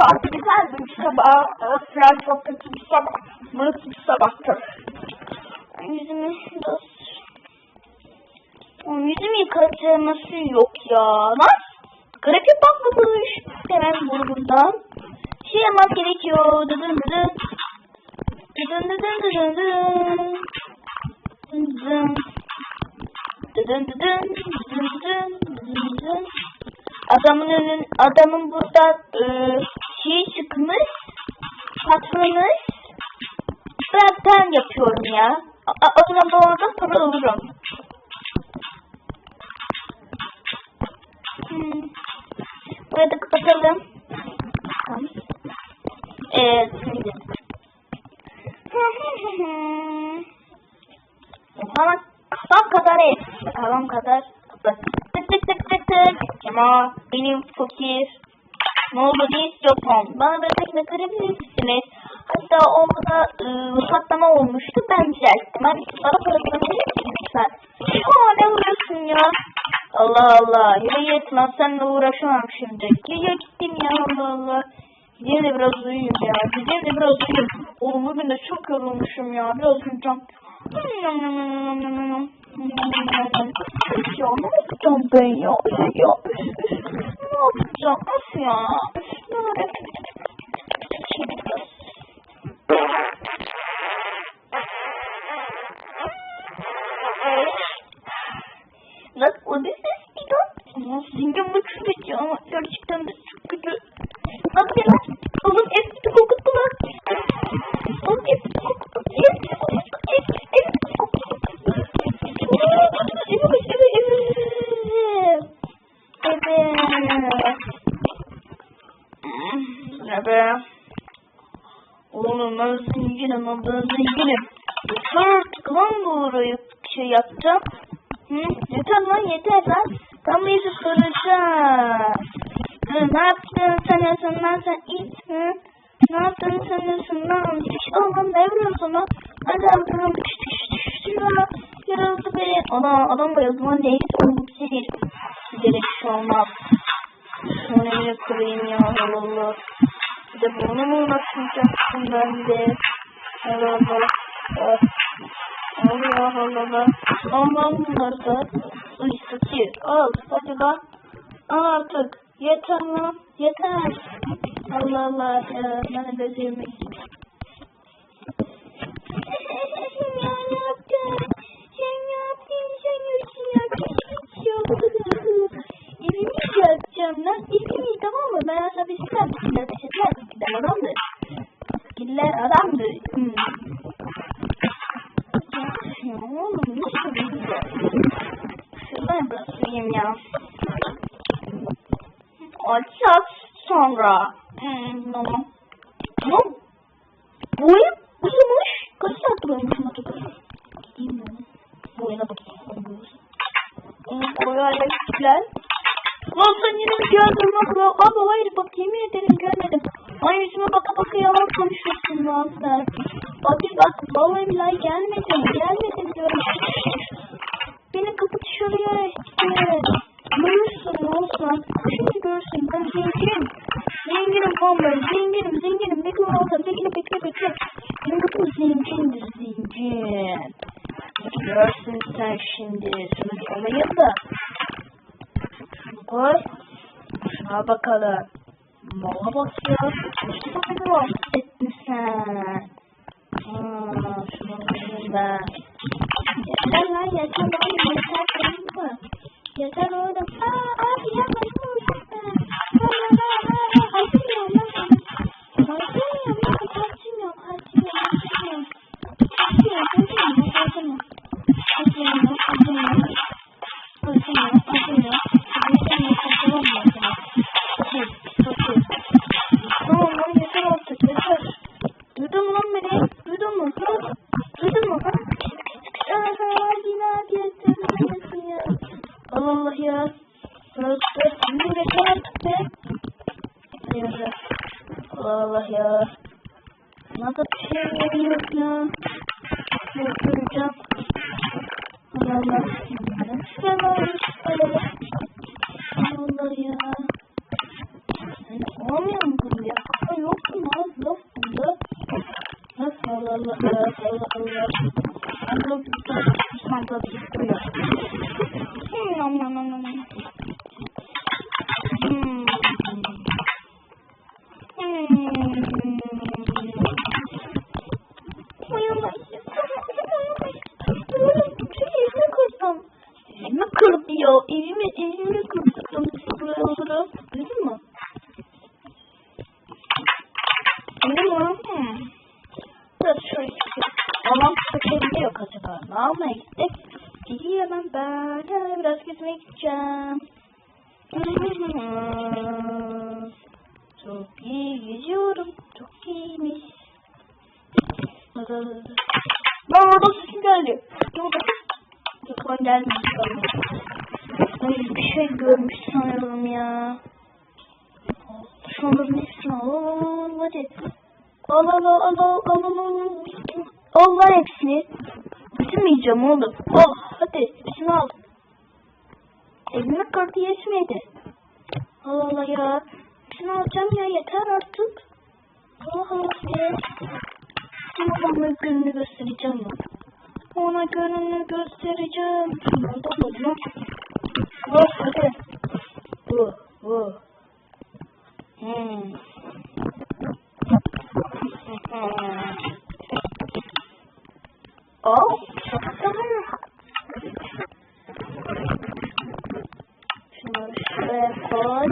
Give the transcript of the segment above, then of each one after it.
saati güzel bir sabah. Falan çok kötü bir sabah. Burası bir sabahtır. Yüzümü yıkatılması yok ya. Lan grafik bakmamış. Hemen buradan. Şey yapmak gerekiyor. Dıdın dıdın. Dıdın dıdın dıdın dıdın. Dıdın. Dıdın dıdın. Dıdın dıdın. Dıdın dıdın. Adamın buradan şey çıkmış. Patronuz. Ben yapıyorum ya. O zaman doğrudan para olurum. Burayı da kapatalım. Tamam. Kavam kadar et. Kavam kadar. Tık tık tık tık tık. Ama benim fakir. Ne oldu diye istiyorsan. Bana bir tekne kırabilir misiniz? Hatta orada patlama olmuştu. Ben düzelttim. Bana para verebilir misin lütfen? Ne vuruyorsun ya? Allah Allah. Yürü git lan, seninle uğraşamam şimdi. Yürü gittim ya, Allah Allah. Gideyim de biraz uyuyayım ya. Oğlum bugün de çok yorulmuşum ya. Biraz uyuyacağım. Ya ne yapacağım ben ya? Ne yapacağım? Nasıl ya? Nasıl o bir ses bir lan? Zengin bu kötü ya. Gerçekten de çok kötü. Nasıl ya? Oğlum eski kokuttu lan. Oğlum eski kokuttu. Oğlum ben zenginim. Yeter artık lan, burayı şey yapacağım. Yeter lan. Ben bu yüzü soracağım. Ne yaptın sanıyorsun lan sen it? Ne yaptın sanıyorsun lan? Oğlum ne vuruyorsun lan? Adam yarıldı beni. Adam bayıldı lan, neyse oğlum sinir. Giderek şu olmaz. Sonra yine kırayım ya, Allah. Bir de bunu mu uğraşmayacaksın ben de? Allah. Aman bunları da ısıtıyor. Al hadi bak. Al artık. Yeter lan. Yeter. Allah ya. Ben de yemek. Evimi yapacağım lan. Evimi, tamam mı? Ben sana bir şey yapacağım. Giller adamdır. Oğlum nasıl güzel. Şuradan bırakayım ya. Açacağız sonra. Tamam. Boyum uzamış. Kaç saat boyumuşum acaba? Gideyim mi? Boyuna bakayım. Boyayla güzel. Lan sen yine mi gördün lan? Baba hayır bak, yemin ederim görmedim. Ay yüzüme baka yalan konuşuyorsun lan sen. Bak vallahi billahi gelmedim diyorum. Beni kapat şuraya işte. Görürsün olsan. Şimdi görürsün, ben zenginim. Zenginim vallahi zenginim. Bekle olsan bekle. Benim kapım zengin. Görsün sen şimdi. Şunu alayım da. Koy. Şuna bakalım. Mala bak ya. Ne var ettin sen? Şunu alayım ben. Yeter lan yeter. Yeter oğlum. Abi yapma. Allah ya. Allah ya. Nasıl bir şey yok ya. Göreceğim. Allah. Allah ya. Olmuyor mu bu ya? gezmeye gittik. Gidemem ben. Biraz gezmeye gideceğim. Çok iyi geziyorum. Çok iyiymiş. Lan orada sesim geldi. Yok gelmemiş galiba. Ay bir şey görmüş sanırım ya. Şunların hepsini al hadi. Al ver hepsini. Bitirmeyeceğim oğlum. Al hadi hepsini al. Evime kartı yetmedi. Allah ya. Hepsini alacağım ya yeter artık. Allah ya. Ona gününü göstereceğim ya. Ona gününü göstereceğim. Şunları da alacağım. Al hadi. Bu. Oh, şunları şuraya koy.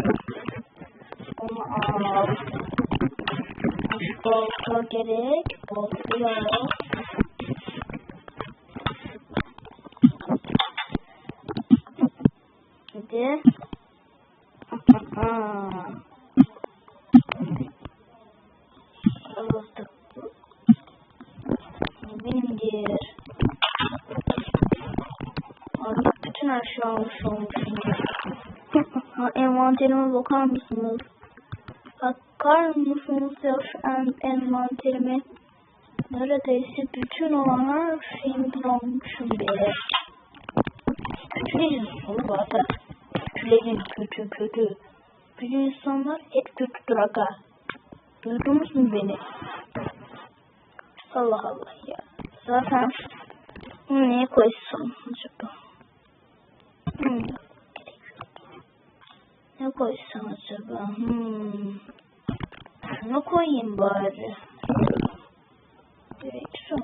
Onu al. Balta gerek. Baltayı al. Hadi. Benimdir. Artık bütün her şey almış olmuşum. Envanterime bakar mısınız? Bakar mısınız ya şu envanterime? Neredeyse bütün olan her şeyimi almışım be. Kötülerin sonu zaten. Kötülerin kötü. Bütün insanlar hep kötüdür aga. Duydunuz mu beni? Allah ya. Zaten neye koysam acaba? Ne koysam acaba? Şunu koyayım bari. Direksiyon.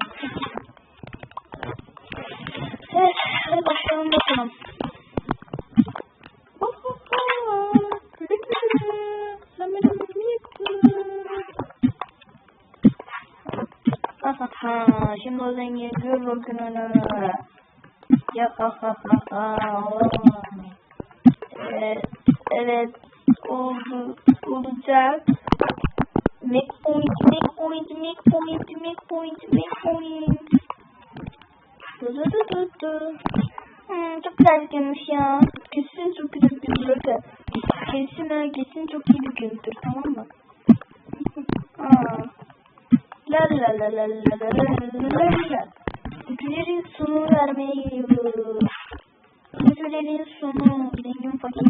Evet, hadi başlayalım bakalım. Şimdi o zengin gör bakın ona. Ya evet olacak. Make point. Çok güzel bir günmüş ya. Kesin çok güzel bir gün. Kesin çok iyi bir gündür, tamam mı? La. Gücülerin sonu vermeye geliyoruz. Gücülerin sonu. Zengin fakir.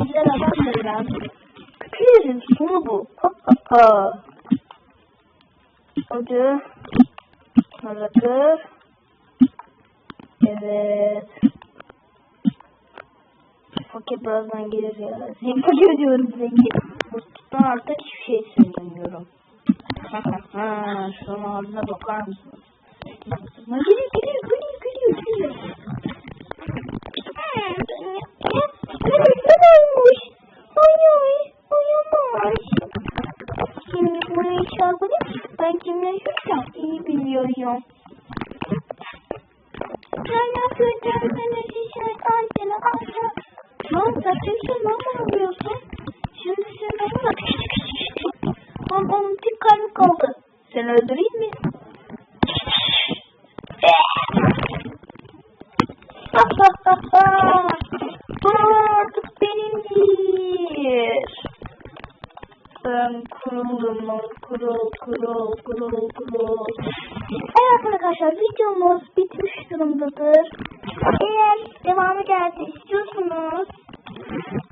Güzel adamdır lan. Gücülerin sonu bu. Hadi. Hazır. Evet. Fakir birazdan gelir ya. Fakir diyorum zengin. Mutluluktan artık hiçbir şey söylemiyorum. Şunun ağzına bakar mısınız? Geliyor. Uyumuş. Uyumaz. Şimdi bunu hiç almadım. Ben kimle yaşıyorsam iyi biliyorum. Ben yapacağım. Seni alacağım. Lan zaten ne yapıyorsun? Şimdi sen bana onun tek kalbi kaldı. Seni öldüreyim mi? Artık benimdir. Ben kuruldum lan. Kurul. Evet arkadaşlar, videomuz bitmiş durumdadır. Eğer devamı geldi istiyorsanız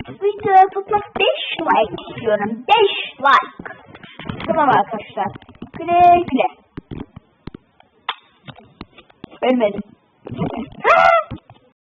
videoya tutmak 5 like istiyorum. 5 like. Tamam arkadaşlar. Güle güle. Ölmedim.